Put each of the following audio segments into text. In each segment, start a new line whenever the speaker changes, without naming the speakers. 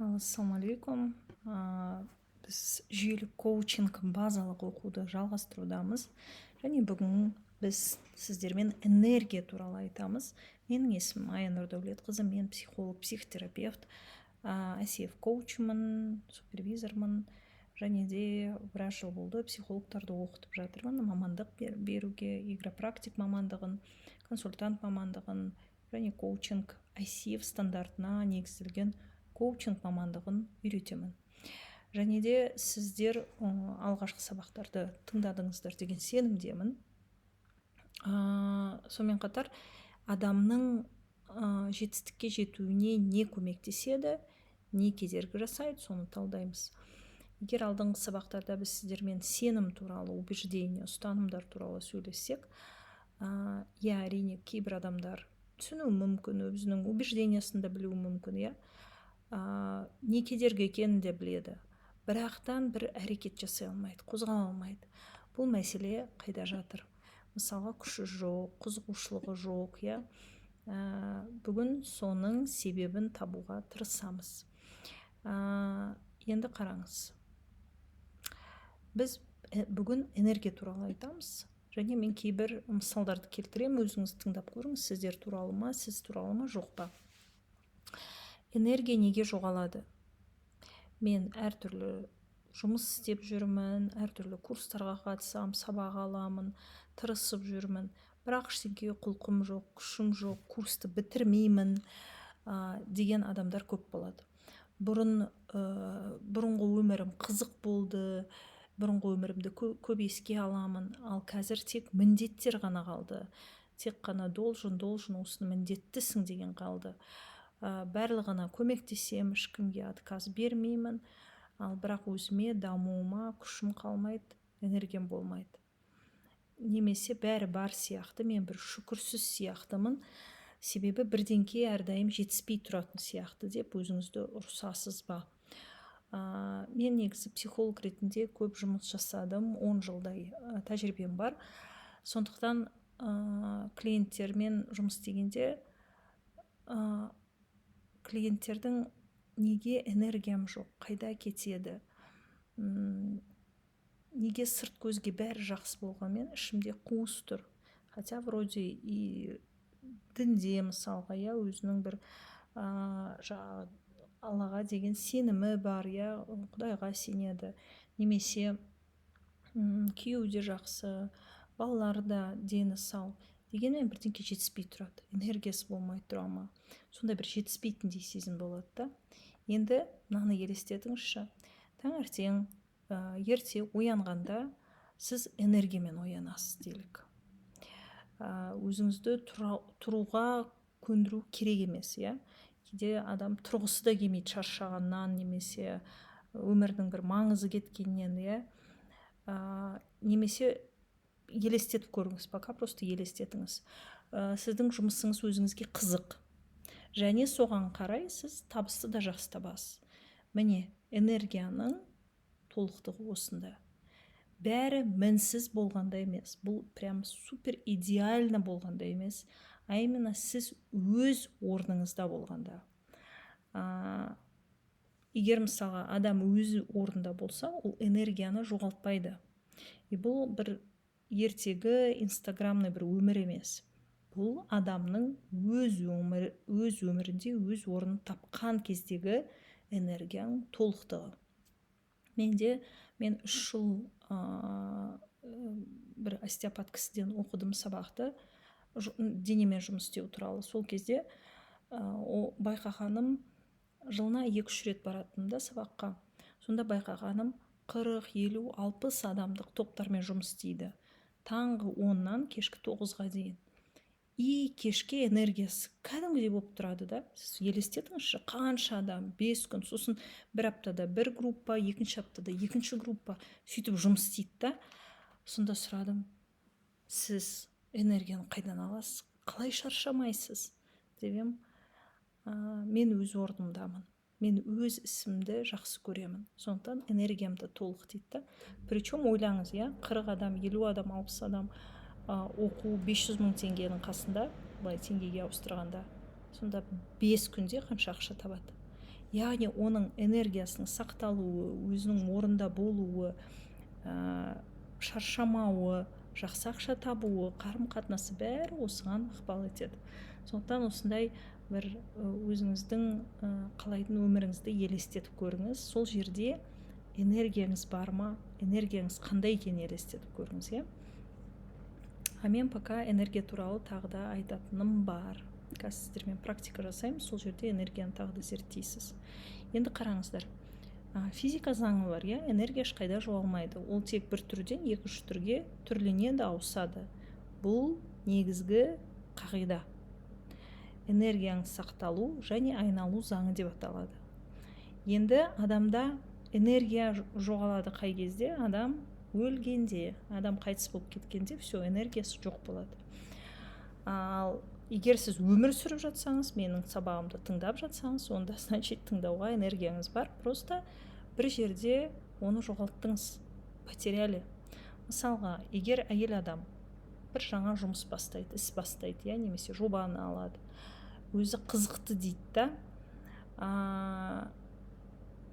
Ассалаумағалейкум. Біз жүйелік коучинг базалық оқуды жалғастырудамыз. Және бүгін біз сіздермен энергия туралы айтамыз. Менің есімім Аян Нұрдәулетқызы, мен психолог, психотерапевт, ICF коучмын, супервизормын. Және де біраз жыл болды психологтарды оқытып жатырмын. Мамандық беруге, игропрактик мамандығын, консультант мамандығын және коучинг ICF стандартына негізделген коучинг мамандығын үйретемін. Және де сіздер алғашқы сабақтарды тыңдадыңыздар деген сенімдемін. Сонымен қатар адамның жетістікке жетуіне не көмектеседі, не кедергі жасайды, соны талдаймыз. Егер алдыңғы сабақтарда біз сіздермен сенім туралы, убеждение, ұстанымдар туралы сөйлессек, әрине кейбір адамдар түсіну мүмкін, өзінің убеждениесін де білуі мүмкін, не кедергі екенін де біледі, бірақтан бір әрекет жасай алмайды, қозғала алмайды. Бұл мәселе қайда жатыр? Мысалға, күші жоқ, қызығушылығы жоқ, бүгін соның себебін табуға тырысамыз. Енді қараңыз, біз бүгін энергия туралы айтамыз, және мен кейбір мысалдарды келтіремін, өзіңіз тыңдап көріңіз, сіздер туралы ма, сіз туралы ма, жоқ па. Энергия неге жоғалады? Мен әртүрлі жұмыс істеп жүрмін, әртүрлі курстарға қатысам, сабақ аламын, тырысып жүрмін, бірақ ештеңеге құлқым жоқ, күшім жоқ, курсты бітірмеймін деген адамдар көп болады. Бұрынғы өмірім қызық болды, бұрынғы өмірімді көп еске аламын, ал қазір тек міндеттер ғана қалды. Тек қана должен, осыны міндеттісің деген қалды. Барлығына көмектесем, ешкімге отказ бермеймін, ал бірақ өзіме дамуыма күшім қалмайды, энергиям болмайды. Немесе бәрі бар сияқты, мен бір шүкірсіз сияқтымын, себебі бірдеңке әрдайым жетіспей тұратын сияқты деп өзіңізді ұрсасыз ба? Мен негізі психолог ретінде көп жұмыс жасадым, 10 жылдай тәжірибем бар. Сондықтан клиенттермен жұмыс істегенде клиенттердің неге энергиям жоқ, қайда кетеді, неге сырт көзге бәрі жақсы болғанмен ішімде қуыс тұр. Хотя вроде и дінде мысалға, өзінің бір Аллаға деген сенімі бар, Құдайға сенеді, немесе күйеуі де жақсы, балалары да дені сау, дегенмен бірдеңке жетіспей тұрады, энергиясы болмай тұра ма, сонда бір жетіспейтіндей сезім болады да. Енді мынаны елестетіңізші, таңертең ерте оянғанда сіз энергиямен оянасыз делік. Өзіңізді тұруға көндіру керек емес, кейде адам тұрғысы да келмейді шаршағаннан, немесе өмірдің бір маңызы кеткеннен, немесе елестетіп көріңіз, пока просто елестетіңіз. Сіздің жұмысыңыз өзіңізге қызық, және соған қарай сіз табысты да жақсы табасыз. Міне, энергияның толықтығы осында. Бәрі мінсіз болғанда емес, бұл прям супер идеально болғанда емес, а именно сіз өз орныңызда болғанда. Егер мысалға адам өзі орнында болса, ол энергияны жоғалтпайды. И бұл бір ертегі инстаграмный бір өмір емес. Бұл адамның өз өмірінде өз орнын тапқан кездегі энергияның толықтығы. Мен 3 жыл бір остеопат кісіден оқыдым сабақты, денемен жұмыс істеу туралы. Сол кезде байқағаным, жылына 2-3 рет баратынмын да сабаққа. Сонда байқағаным 40, 50, 60 адамдық топтармен жұмыс істейді. Таңғы 10-нан кешкі 9-ға дейін. И кешке энергиясы кәдімгідей болып тұрады да. Сіз елестетіңізші, қанша адам, 5 күн, сосын бір аптада бір группа, екінші аптада екінші группа сөйтіп жұмыс істейді да. Сонда сұрадым, сіз энергияны қайдан аласыз? Қалай шаршамайсыз? Девем, мен өз орнымдамын. Мен өз ісімді жақсы көремін. Сондықтан энергиямды толық дейді. Причем ойлаңыз, 40 адам, 50 адам, 60 адам оқу 500 000 теңгенің қасында, былай теңгеге ауыстырғанда, сонда 5 күнде қанша ақша табады. яғни оның энергиясының сақталуы, өзінің орында болуы, шаршамауы, жақсы ақша табуы, қарым-қатынасы бәрі осыған ықпал етеді. Сондықтан осындай бір өзіңіздің қалайтын өміріңізді елестетіп көріңіз. Сол жерде энергияңыз бар ма, энергияңыз қандай екенін елестетіп көріңіз, иә. Мен пока энергия туралы тағы да айтатыным бар. Қазір сіздермен практика жасаймыз, сол жерде энергияны тағы да зерттейсіз. Енді қараңыздар, физика заңы бар, иә, энергия ешқайда жоғалмайды. Ол тек бір түрден екінші түрге түрленеді, ауысады. Бұл негізгі қағида. Энергияның сақталу және айналу заңы деп аталады. Енді адамда энергия жоғалады қай кезде? Адам өлгенде, адам қайтыс болып кеткенде все, энергиясы жоқ болады. Ал егер сіз өмір сүріп жатсаңыз, менің сабағымды тыңдап жатсаңыз, онда значит тыңдауға энергияңыз бар, просто бір жерде оны жоғалттыңыз, потеряли. Мысалға, егер әйел адам бір жаңа жұмыс бастайды, іс бастайды, иә, немесе жобаны алады, өзі қызықты дейді да,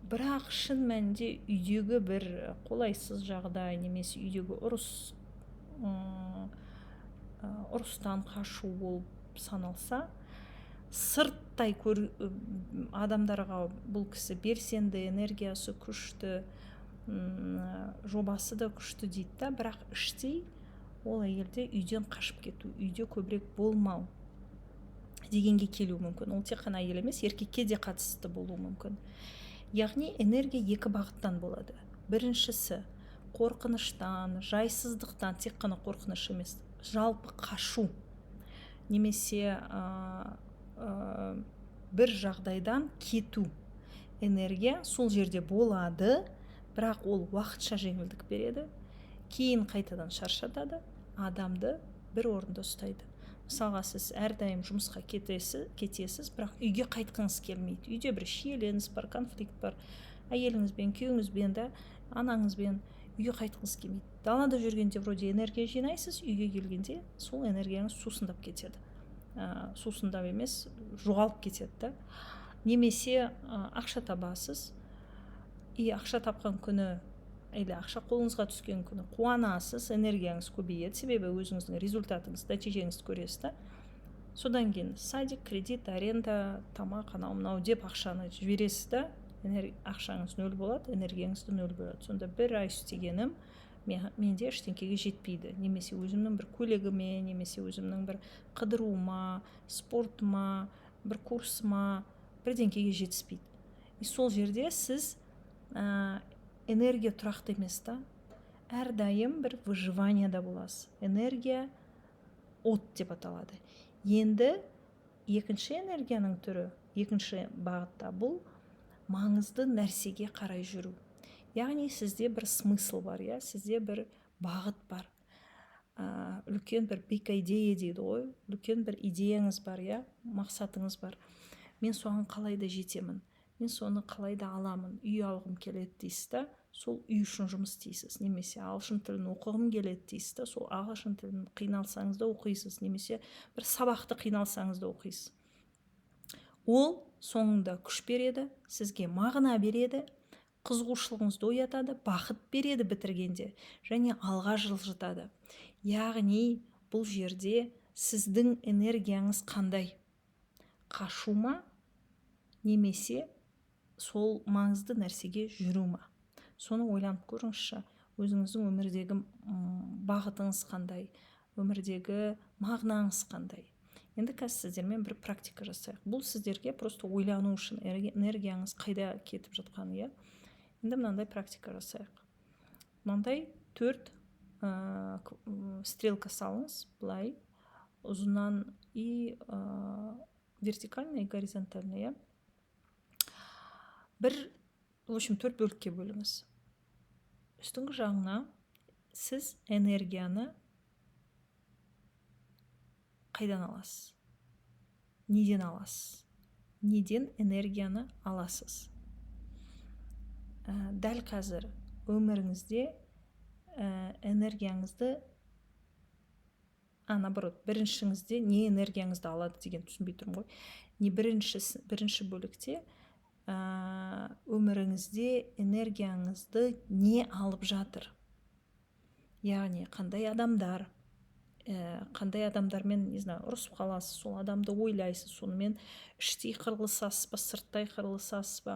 бірақ шын мәнінде үйдегі бір қолайсыз жағдай, немесе үйдегі ұрыстан қашу болып саналса, сырттай адамдарға бұл кісі белсенді, энергиясы күшті, жобасы да күшті дейді да, бірақ іштей ол әйелде үйден қашып кету, үйде көбірек болмау дегенге келуі мүмкін. Ол тек қана әйел емес, еркекке де қатысты болуы мүмкін. Яғни энергия екі бағыттан болады. Біріншісі қорқыныштан, жайсыздықтан, тек қана қорқыныш емес, жалпы қашу, немесе бір жағдайдан кету. Энергия сол жерде болады, бірақ ол уақытша жеңілдік береді, кейін қайтадан шаршатады, адамды бір орында ұстайды. Мысалға, сіз әрдайым жұмысқа кетесіз, бірақ үйге қайтқыңыз келмейді. Үйде бір шиеленіс бар, конфликт бар, әйеліңізбен, күйеуіңізбен, анаңызбен үйге қайтқыңыз келмейді. Далада жүргенде вроде энергия жинайсыз, үйге келгенде сол энергияңыз сусындап кетеді. Сусындап емес, жоғалып кетеді. Немесе ақша табасыз, ақша тапқан күні, ақша қолыңызға түскен күні қуанасыз, энергияңыз көбейеді, себебі өзіңіздің результатыңыз, нәтижеңізді көресіз да. Содан кейін садик, кредит, аренда, тамақ, анау мынау деп ақшаны жібересіз да, ақшаңыз нөл болады, энергияңызды нөл болады. Сонда бір ай істегенім менде ештеңкеге жетпейді. Немесе өзімнің бір көлігіме, немесе өзімнің бір қыдыруыма, спортыма, бір курсыма, бірдеңкеге жетіспейді. Сол жерде сіз энергия тұрақты емес та, әрдайым бір выживанияда боласыз. Энергия от деп аталады. Енді екінші энергияның түрі, екінші бағытта бұл маңызды нәрсеге қарай жүру. Яғни сізде бір смысл бар, иә, сізде бір бағыт бар. Үлкен бір big idea дейді ғой, үлкен бір идеяңыз бар, иә, мақсатыңыз бар. Мен соған қалай да жетемін, мен соны қалай да аламын, үй алғым келеді дейсіз да, сол үй үшін жұмыс істейсіз. Немесе ағылшын тілін оқығым келеді дейсіз да, сол ағылшын тілін қиналсаңыз да оқисыз, немесе бір сабақты қиналсаңыз да оқисыз. Ол соңында күш береді, сізге мағына береді, қызығушылығыңызды оятады, бақыт береді бітіргенде, және алға жылжытады. Яғни бұл жерде сіздің энергияңыз қандай? Қашу ма, немесе сол маңызды нәрсеге жүру ма? Соны ойланып көріңізші, өзіңіздің өмірдегі бағытыңыз қандай, өмірдегі мағынаңыз қандай? Енді қазір сіздермен бір практика жасайық. Бұл сіздерге просто ойлану үшін, энергияңыз қайда кетіп жатқаны, иә? Енді мынандай практика жасайық. Мынандай 4 стрелка салыңыз, былай, ұзынан и вертикально и горизонтально, иә? В общем, 4 бөлікке бөліңіз. Үстіңгі жағына сіз энергияны қайдан аласыз? Неден аласыз? Неден энергияны аласыз? Дәл қазір өміріңізде энергияңызды, наоборот, біріншіңізде не энергияңызды алады деген түсінбей тұрмын ғой. Не бірінші бөлікте өміріңізде энергияңызды не алып жатыр? Яғни қандай адамдармен, не знаю, ұрысып қаласыз, сол адамды ойлайсыз, сонымен іштей қырылысасыз ба, сырттай қырылысасыз ба?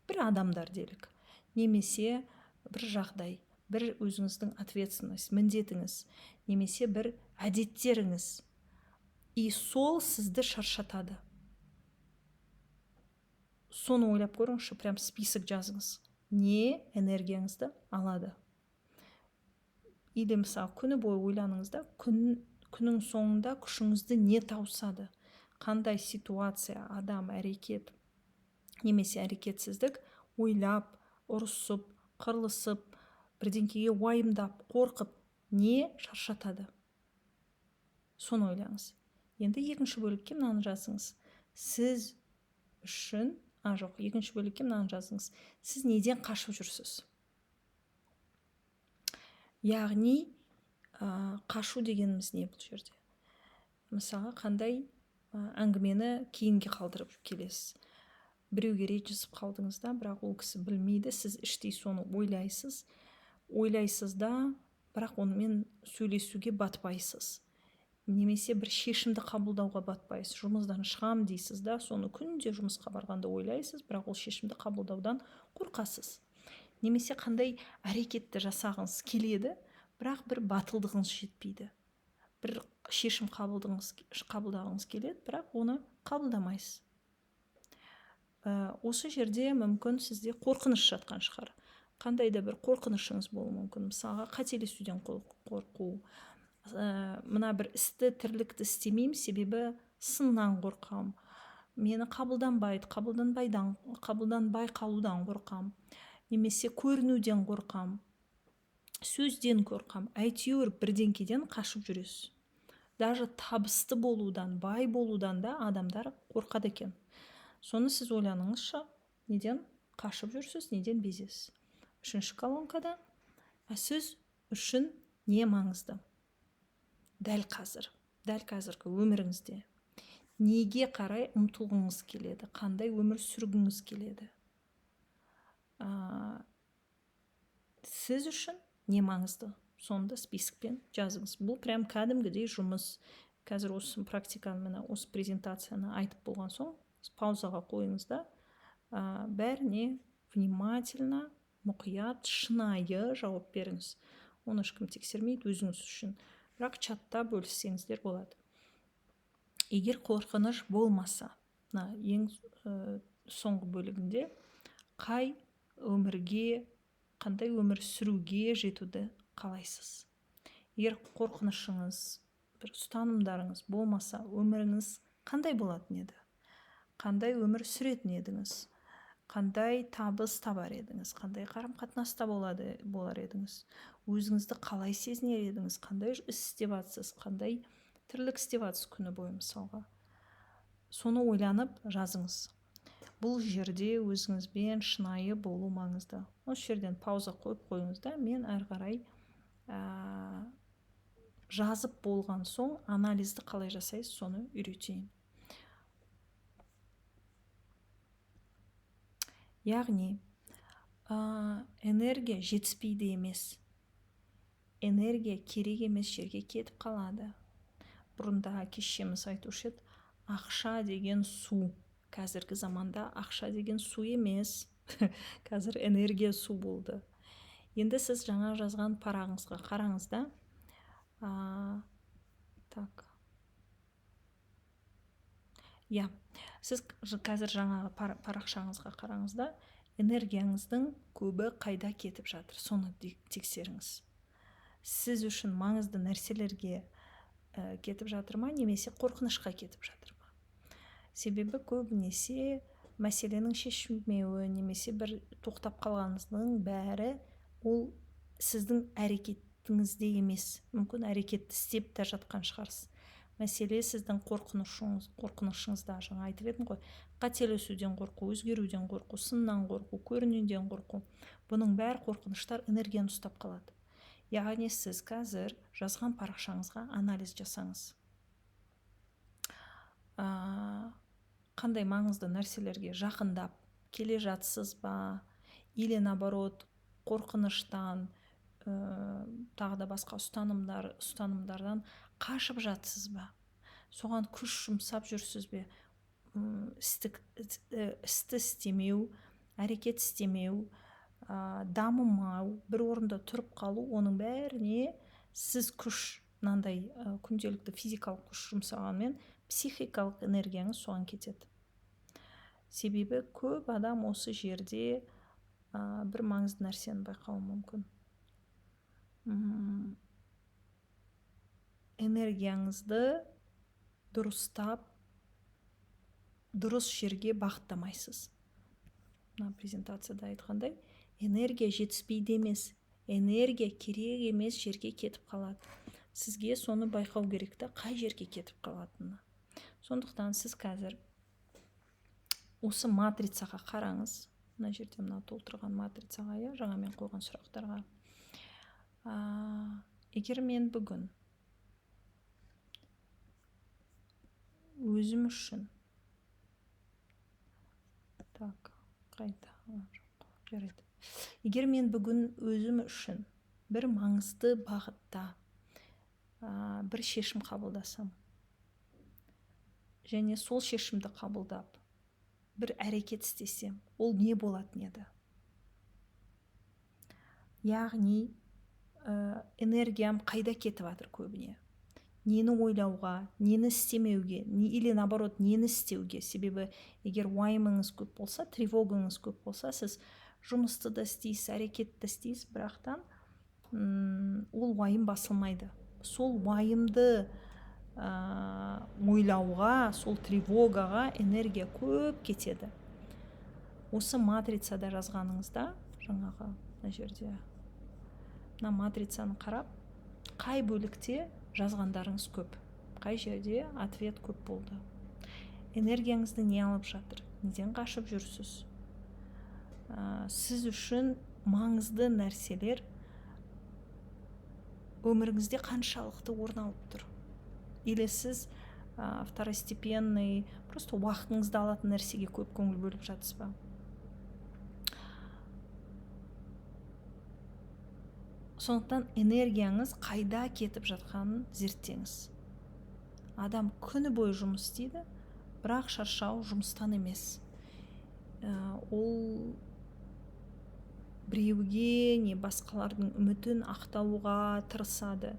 Бір адамдар делік, немесе бір жағдай, бір өзіңіздің ответственность, міндетіңіз, немесе бір әдеттеріңіз. И сол сізді шаршатады. Соны ойлап көріңізші, прям список жазыңыз. Не энергияңызды алады? Или мысалы күні бойы ойланыңыз да, күннің соңында күшіңізді не таусады? Қандай ситуация, адам, әрекет, немесе әрекетсіздік ойлап, ұрысып, қырылысып, бірдеңкеге уайымдап, қорқып, не шаршатады? Соны ойлаңыз. Енді екінші бөлікке мынаны жазыңыз. Сіз үшін, екінші бөлікке мынаны жазыңыз. Сіз неден қашып жүрсіз? Яғни қашу дегеніміз не бұл жерде? Мысалы, қандай әңгімені кейінге қалдырып келесіз? Біреуге ренжісіп қалдыңыз да, бірақ ол кісі білмейді, сіз іштей соны ойлайсыз да, бірақ онымен сөйлесуге батпайсыз. Немесе бір шешімді қабылдауға батпайсыз. Жұмыстан шығам дейсіз да, соны күнде жұмысқа барғанда ойлайсыз, бірақ ол шешімді қабылдаудан қорқасыз. Немесе қандай әрекетті жасағыңыз келеді, бірақ бір батылдығыңыз жетпейді. Бір шешім қабылдағыңыз келеді, бірақ оны қабылдамайсыз. Осы жерде мүмкін сізде қорқыныш жатқан шығар. Қандай да бір қорқынышыңыз болуы мүмкін. Мысалға, қателесуден қорқу. Мына бір істі, тірлікті істемеймін, себебі сыннан қорқам. Мені қабылданбай қалудан қорқам. Немесе көрінуден қорқам, сөзден қорқам. Әйтеуір бірдеңкеден қашып жүресіз. Даже табысты болудан, бай болудан да адамдар қорқады екен. Соны сіз ойланыңызшы, неден қашып жүрсіз, неден безесіз? Үшінші колонкада сіз үшін не маңызды? Дәл қазіргі өміріңізде неге қарай ұмтылғыңыз келеді? Қандай өмір сүргіңіз келеді? Сіз үшін не маңызды? Сонда спискпен жазыңыз. Бұл прям кәдімгідей жұмыс. Қазір осы практиканы, осы презентацияны айтып болған соң, паузаға қойыңыз да, бәріне внимательно, мұқият, шынайы жауап беріңіз. Оны ешкім тексермейді, өзіңіз үшін. Бірақ чатта бөліссеңіздер болады. Егер қорқыныш болмаса, ең соңғы бөлігінде қай өмірге, қандай өмір сүруге жетуді қалайсыз? Егер қорқынышыңыз, бір ұстанымдарыңыз болмаса, өміріңіз қандай болатын еді? Қандай өмір сүретін едіңіз? Қандай табыс табар едіңіз? Қандай қарым-қатынаста болар едіңіз? Өзіңізді қалай сезінер едіңіз? Қандай іс істеп жатсыз? Қандай тірлік істеп жатсыз күні бойы мысалға? Соны ойланып жазыңыз. Бұл жерде өзіңізбен шынайы болу маңызды. Осы жерден пауза қойып қойыңыз да, мен әрі қарай жазып болған соң анализді қалай жасайсыз, соны үйретейін. Яғни энергия жетіспейді емес. Энергия керек емес жерге кетіп қалады. Бұрында кешеміз айтушы еді, ақша деген су. Қазіргі заманда ақша деген су емес. Қазір энергия су болды. Енді сіз жаңа жазған парағыңызға қараңыз да. Сіз қазір жаңағы парақшаңызға қараңыз да, энергияңыздың көбі қайда кетіп жатыр, соны тексеріңіз. Сіз үшін маңызды нәрселерге кетіп жатыр ма, немесе қорқынышқа кетіп жатыр ма? Себебі көбінесе мәселенің шешілмеуі, немесе бір тоқтап қалғаныңыздың бәрі ол сіздің әрекетіңізде емес. Мүмкін әрекетті істеп те жатқан шығарсыз. Мәселе сіздің қорқынышыңызда. Жаңа айтып едім ғой, қателесуден қорқу, өзгеруден қорқу, сыннан қорқу, көрінуден қорқу. Бұның бәрі қорқыныштар энергияны ұстап қалады. Яғни сіз қазір жазған парақшаңызға анализ жасаңыз. Қандай маңызды нәрселерге жақындап, келе жатсыз ба, или наоборот қорқыныштан, тағы да басқа ұстанымдардан қашып жатсыз ба, соған күш жұмсап жүрсіз бе, істі істемеу, әрекет істемеу, дамымау, бір орында тұрып қалу, оның бәріне сіз күш, мынандай күнделікті физикалық күш жұмсағанмен психикалық энергияңыз соған кетеді. Себебі көп адам осы жерде бір маңызды нәрсені байқауы мүмкін. Энергияңызды дұрыстап, дұрыс жерге бағыттамайсыз. Мына презентацияда айтқандай, энергия жетіспейді емес, энергия керек емес жерге кетіп қалады. Сізге соны байқау керек та, қай жерге кетіп қалатыны. Сондықтан сіз қазір осы матрицаға қараңыз. Мына жерде мына толтырған матрицаға, жаңа мен қойған сұрақтарға. Егер мен бүгін өзім үшін егер мен бүгін өзім үшін бір маңызды бағытта бір шешім қабылдасам және сол шешімді қабылдап бір әрекет істесем, ол не болатын еді? Яғни энергиям қайда кетіп жатыр көбіне? Нені ойлауға, нені істемеуге, или наоборот, нені істеуге? Себебі егер уайымыңыз көп болса, тревогаңыз көп болса, сіз жұмысты да істейсіз, әрекетті істейсіз, бірақтан ол уайым басылмайды. Сол уайымды ойлауға, сол тревогаға энергия көп кетеді. Осы матрицада жазғаныңызда, жаңағы мына жерде, мына матрицаны қарап, қай бөлікте жазғандарыңыз көп, қай жерде ответ көп болды? Энергияңызды не алып жатыр? Неден қашып жүрсіз? Сіз үшін маңызды нәрселер өміріңізде қаншалықты орын алып тұр? Или сіз второстепенный, просто уақытыңызды алатын нәрсеге көп көңіл бөліп жатсыз ба? Сондықтан энергияңыз қайда кетіп жатқанын зерттеңіз. Адам күні бойы жұмыс істейді, бірақ шаршау жұмыстан емес. Ол біреуге, не басқалардың үмітін ақтауға тырысады,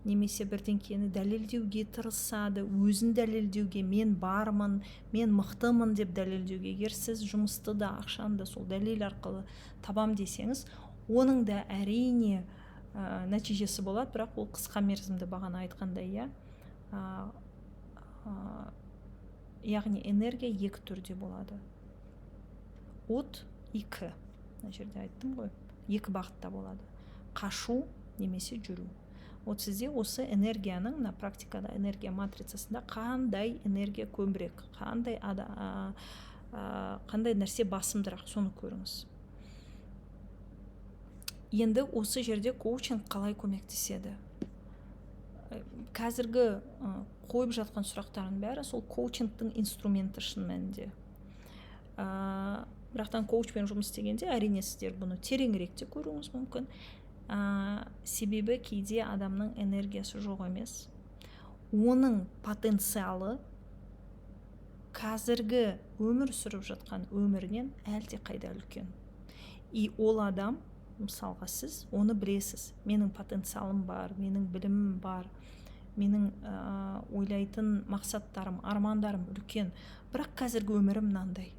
немесе бірдеңкені дәлелдеуге тырысады, өзін дәлелдеуге, мен бармын, мен мықтымын деп дәлелдеуге. Егер сіз жұмысты да, ақшаны да сол дәлел арқылы табам десеңіз, оның да әрине нәтижесі болады, бірақ ол қысқа мерзімді, бағана айтқандай, яғни энергия екі түрде болады. От екі, мына жерде айттым ғой, екі бағытта болады. Қашу немесе жүру. Вот сізде осы энергияның, на практикада энергия матрицасында қандай энергия көбірек, қандай нәрсе басымдырақ, соны көріңіз. Енді осы жерде коучинг қалай көмектеседі? Қазіргі қойып жатқан сұрақтардың бәрі сол коучингтің инструменті шын мәнінде. Бірақтан коучпен жұмыс істегенде әрине сіздер бұны тереңірек те көруіңіз мүмкін. Себебі кейде адамның энергиясы жоқ емес. Оның потенциалы қазіргі өмір сүріп жатқан өмірінен әлде қайда үлкен. И ол адам, мысалға сіз оны білесіз, менің потенциалым бар, менің білімім бар, менің ойлайтын мақсаттарым, армандарым үлкен, бірақ қазіргі өмірім мынандай.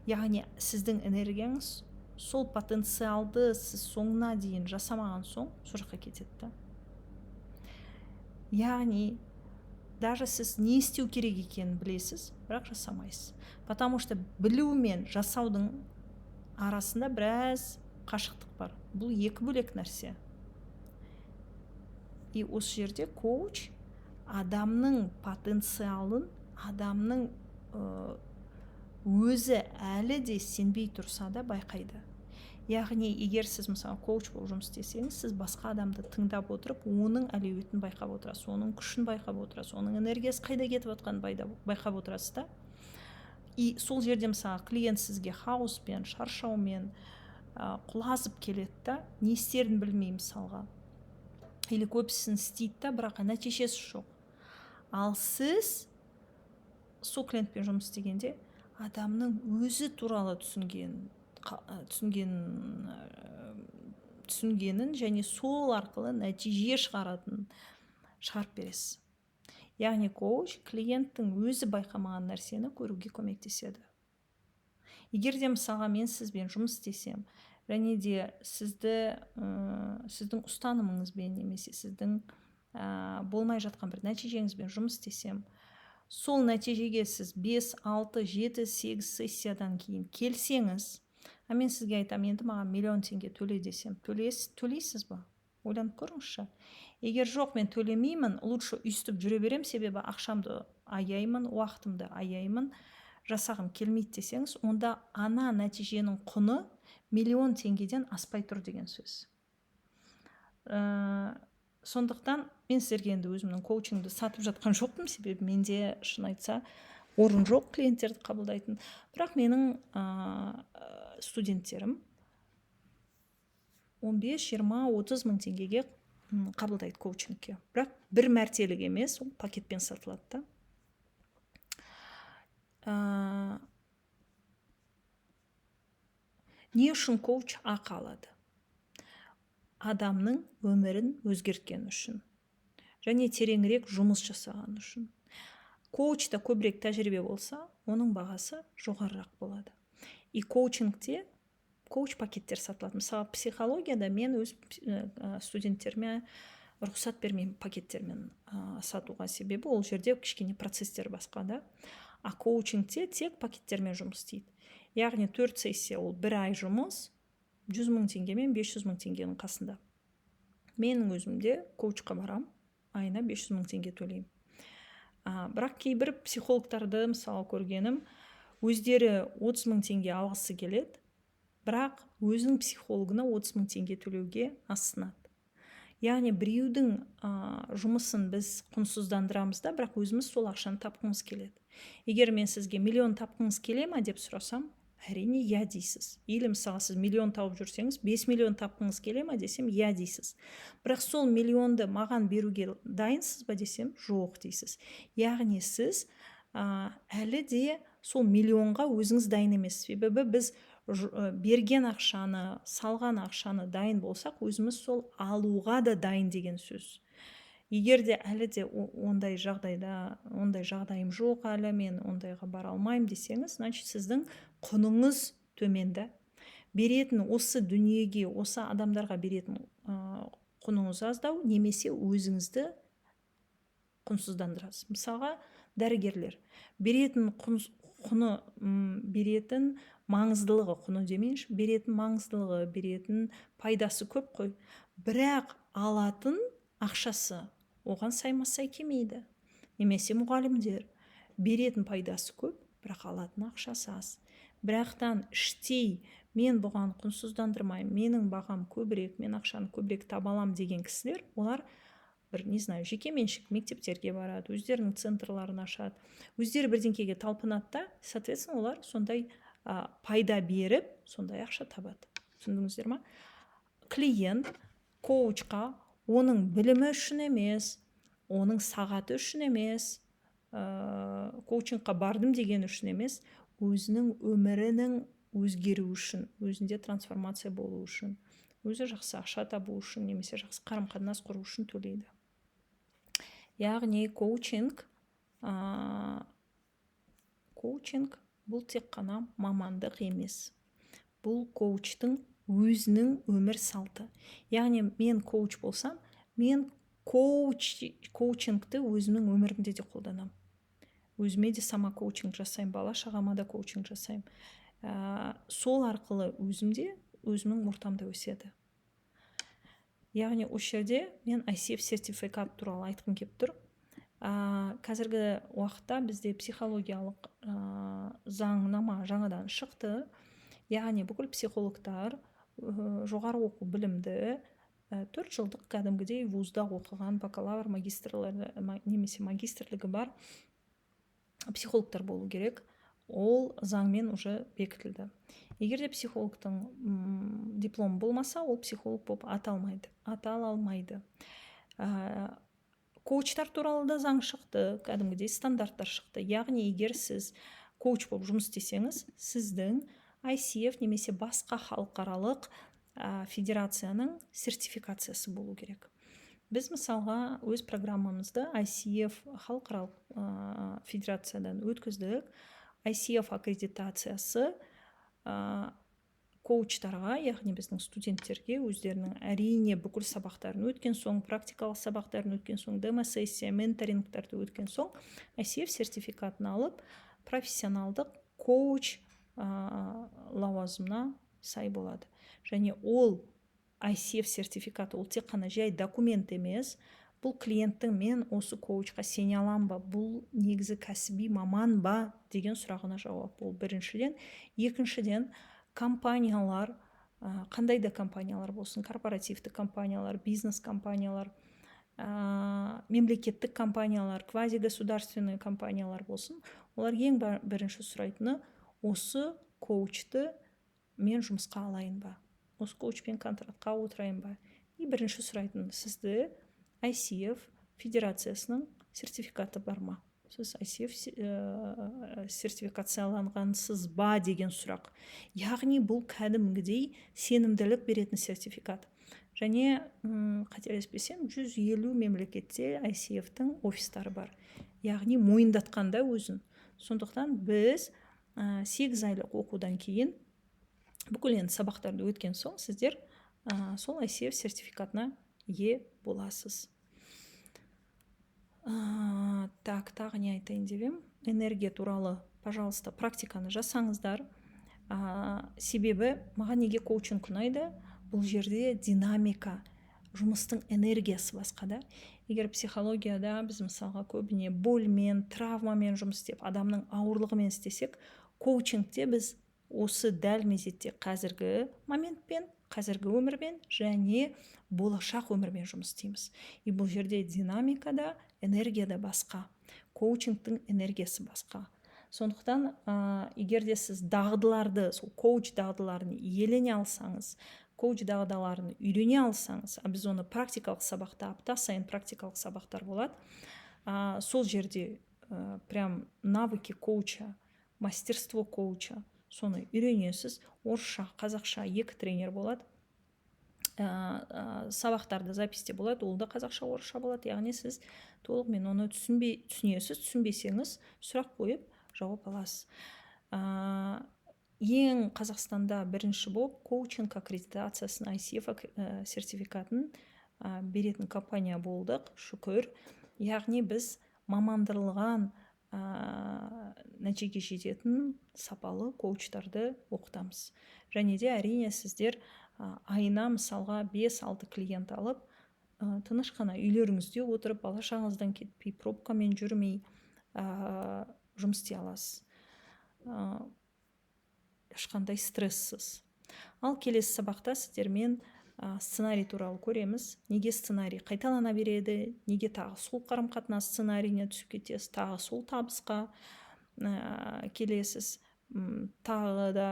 Яғни сіздің энергияңыз сол потенциалды сіз соңына дейін жасамаған соң сол жаққа кетеді. Яғни даже сіз не істеу керек екенін білесіз, бірақ жасамайсыз. Потому что білу мен жасаудың арасында біраз қашықтық бар. Бұл екі бөлек нәрсе. И осы жерде коуч адамның потенциалын, адамның өзі әлі де сенбей тұрса да байқайды. Яғни егер сіз мысалы коуч болып жұмыс істесеңіз, сіз басқа адамды тыңдап отырып, оның әлеуетін байқап отырасыз, оның күшін байқап отырасыз, оның энергиясы қайда кетіп жатқанын байқап отырасыз да. и сол жерде мысалы клиент сізге хауспен шаршаумен құлазып келеді да, не істерін білмей мысалға, или көбісін істейді да, бірақ нәтижесі жоқ. Ал сіз сол клиентпен жұмыс істегенде адамның өзі туралы түсінгенін және сол арқылы нәтиже шығарып бересіз. Яғни коуч клиенттің өзі байқамаған нәрсені көруге көмектеседі. Егер де мысалға мен сізбен жұмыс істесем, және де сіздің ұстанымыңызбен немесе сіздің болмай жатқан бір нәтижеңізбен жұмыс істесем, сол нәтижеге сіз 5, 6, 7, 8 сессиядан кейін келсеңіз, мен сізге айтам, енді маған миллион теңге төле десем, төлейсіз ба? Ойланып көріңізші. Егер жоқ, мен төлемеймін, лучше үйстіп жүре берем, себебі ақшамды аяймын, уақытымды аяймын, жасағым келмейді десеңіз, онда ана нәтиженің құны миллион теңгеден аспай тұр деген сөз. Сондықтан мен сіздерге енді өзімнің коучингді сатып жатқан жоқпын, себебі менде шын айтса орын жоқ клиенттерді қабылдайтын. Бірақ менің студенттерім 15, 20, 30 мың теңгеге қабылдайды коучингке. Бірақ бір мәртелік емес, ол пакетпен сатылады да. Не үшін коуч ақы алады? Адамның өмірін өзгерткен үшін және тереңірек жұмыс жасаған үшін. Коучта көбірек тәжірибе болса, оның бағасы жоғарырақ болады. И коучингте коуч пакеттер сатылады. Мысалы, психологияда мен өз студенттеріме рұқсат бермеймін пакеттермен сатуға, себебі ол жерде кішкене процесстер басқа да. А коучингте тек пакеттермен жұмыс істейді. Яғни 4 сессия, ол 1 ай жұмыс, 100 мың теңге мен 500 мың теңгенің қасында. Менің өзімде коучқа барам, айына 500 мың теңге төлеймін. Бірақ кейбір психологтарды мысалы көргенім, өздері 30 мың теңге алғысы келеді, бірақ өзінің психологына 30 мың теңге төлеуге асынады. Яғни біреудің жұмысын біз құнсыздандырамыз да, бірақ өзіміз сол ақшаны тапқымыз келеді. Егер мен сізге миллион тапқыңыз келе ма деп сұрасам, әрине иә дейсіз. Или мысалы сіз миллион тауып жүрсеңіз, 5 миллион тапқыңыз келе ма десем, иә дейсіз. Бірақ сол миллионды маған беруге дайынсыз ба десем, жоқ дейсіз. Яғни сіз әлі де сол миллионға өзіңіз дайын емес. Себебі біз берген ақшаны, салған ақшаны дайын болсақ, өзіміз сол алуға да дайын деген сөз. Егер де әлі де ондай жағдайым жоқ, әлі мен ондайға бара алмаймын десеңіз, значит сіздің құныңыз төменді. Беретін осы дүниеге, осы адамдарға беретін құныңыз аздау, немесе өзіңізді құнсыздандырасыз. Мысалға, дәрігерлер беретін құны, беретін маңыздылығы, құны демейінші, беретін маңыздылығы, беретін пайдасы көп қой. Бірақ алатын ақшасы оған саймасай келмейді. Немесе мұғалімдер беретін пайдасы көп, бірақ алатын ақшасы аз. Бірақтан іштей мен бұған құнсыздандырмаймын, менің бағам көбірек, мен ақшаны көбірек табалам деген кісілер, олар жеке меншік мектептерге барады, өздерінің центрларын ашады, өздері бірдеңкеге талпынады да, соответственно, олар сондай пайда беріп, сондай ақша табады. Түсіндіңіздер ма? Клиент коучқа оның білімі үшін емес, оның сағаты үшін емес, коучингқа бардым деген үшін емес, өзінің өмірінің өзгеру үшін, өзінде трансформация болу үшін, өзі жақсы ақша табу үшін, немесе жақсы қарым-қатынас құру үшін төлейді. Яғни коучинг бұл тек қана мамандық емес. Бұл коучтың өзінің өмір салты. Яғни мен коуч болсам, мен коучингті өзімнің өмірімде де қолданам. Өзіме де сама коучинг жасаймын, бала шағама да коучинг жасаймын. Сол арқылы өзімнің ортамда өседі. Яғни осы жерде мен ICF сертификат туралы айтқым келіп тұр. Қазіргі уақытта бізде психологиялық заңнама жаңадан шықты. Яғни бүкіл психологтар жоғары оқу білімді 4 жылдық кәдімгідей вузда оқыған бакалавр, магистрлары немесе магистрлігі бар психологтар болу керек. ол заңмен уже бекітілді. Егер де психологтың дипломы болмаса, ол психолог болып атала алмайды. Коучтар туралы да заң шықты, кәдімгідей стандарттар шықты. Яғни егер сіз коуч болып жұмыс істесеңіз, сіздің ICF немесе басқа халықаралық федерацияның сертификациясы болу керек. Біз мысалға өз программамызды ICF халықаралық федерациядан өткіздік. ICF аккредитациясы коучтарға, яғни біздің студенттерге өздерінің әрине бүкіл сабақтарын өткен соң, практикалық сабақтарын өткен соң, демо-сессия, менторингтарды өткен соң, ICF сертификатын алып, профессионалдық коуч лауазымына сай болады. Және ол ICF сертификаты ол тек қана жай документ емес, бұл клиенттің мен осы коучқа сене алам ба, бұл негізі кәсіби маман ба деген сұрағына жауап. Ол біріншіден. Екіншіден, компаниялар, қандай да компаниялар болсын, корпоративті компаниялар, бизнес компаниялар, мемлекеттік компаниялар, квазигосударственный компаниялар болсын, олар ең бірінші сұрайтыны, осы коучты мен жұмысқа алайын ба, осы коучпен контрактқа отырайын ба. И бірінші сұрайтын, сізді ICF федерациясының сертификаты бар ма? Сіз ICF сертификацияланғансыз ба деген сұрақ. Яғни бұл кәдімгідей сенімділік беретін сертификат. Және қателеспесем 150 мемлекетте ICF-тің офистары бар. Яғни мойындатқанда өзін. Сондықтан біз 8 айлық оқудан кейін бүкіл енді сабақтарды өткен соң сіздер сол ICF сертификатына ие боласыз. Тағы не айтайын деп едім? Энергия туралы, пожалуйста, практиканы жасаңыздар. Себебі маған неге коучинг ұнайды? Бұл жерде динамика, жұмыстың энергиясы басқада. Егер психологияда біз мысалға көбіне болмен, травмамен жұмыс істеп, адамның ауырлығымен істесек, коучингте біз осы дәл мезетте қазіргі моментпен, қазіргі өмірмен және болашақ өмірмен жұмыс істейміз. И бұл жерде динамикада, энергияда басқа, коучингтің энергиясы басқа. Сондықтан егер де сіз дағдыларды, сол коуч дағдыларын иелене алсаңыз, коуч дағдыларын үйрене алсаңыз, біз оны практикалық сабақта, апта сайын практикалық сабақтар болады, сол жерде прям навыки коуча, мастерство коуча, соны үйренесіз. Орысша, қазақша 2 тренер болады. Сабақтарды записте болады, ол да қазақша, орысша болады. Яғни сіз толығымен оны түсінесіз, түсінбесеңіз сұрақ қойып жауап аласыз. Ең Қазақстанда бірінші болып коучинг аккредитациясын, ICF сертификатын беретін компания болдық, шүкір. Яғни біз мамандырылған нәтижеге жететін сапалы коучтарды оқытамыз. Және де әрине сіздер айына мысалға 5-6 клиент алып, тыныш қана үйлеріңізде отырып, бала-шағаңыздан кетпей, пробкамен жүрмей жұмыс істей аласыз. Ешқандай стрессіз. Ал келесі сабақта сіздермен сценарий туралы көреміз. Неге сценарий қайталана береді, неге тағы сол қарым-қатынас сценарийіне түсіп кетесіз, тағы сол табысқа келесіз, тағы да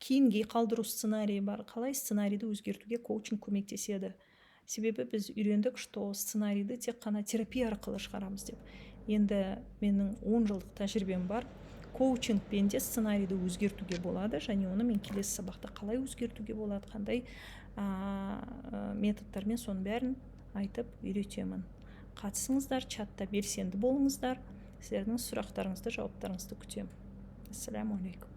кейінге қалдыру сценарийі бар. Қалай сценарийді өзгертуге коучинг көмектеседі? Себебі біз үйрендік, что сценарийді тек қана терапия арқылы шығарамыз деп. Енді менің 10 жылдық тәжірибем бар. Коучингпен де сценарийді өзгертуге болады, және оны мен келесі сабақта қалай өзгертуге болады, қандай методтармен соның бәрін айтып үйретемін. Қатысыңыздар, чатта белсенді болыңыздар. Сіздердің сұрақтарыңызды, жауаптарыңызды күтемін. Ассаламу алейкум.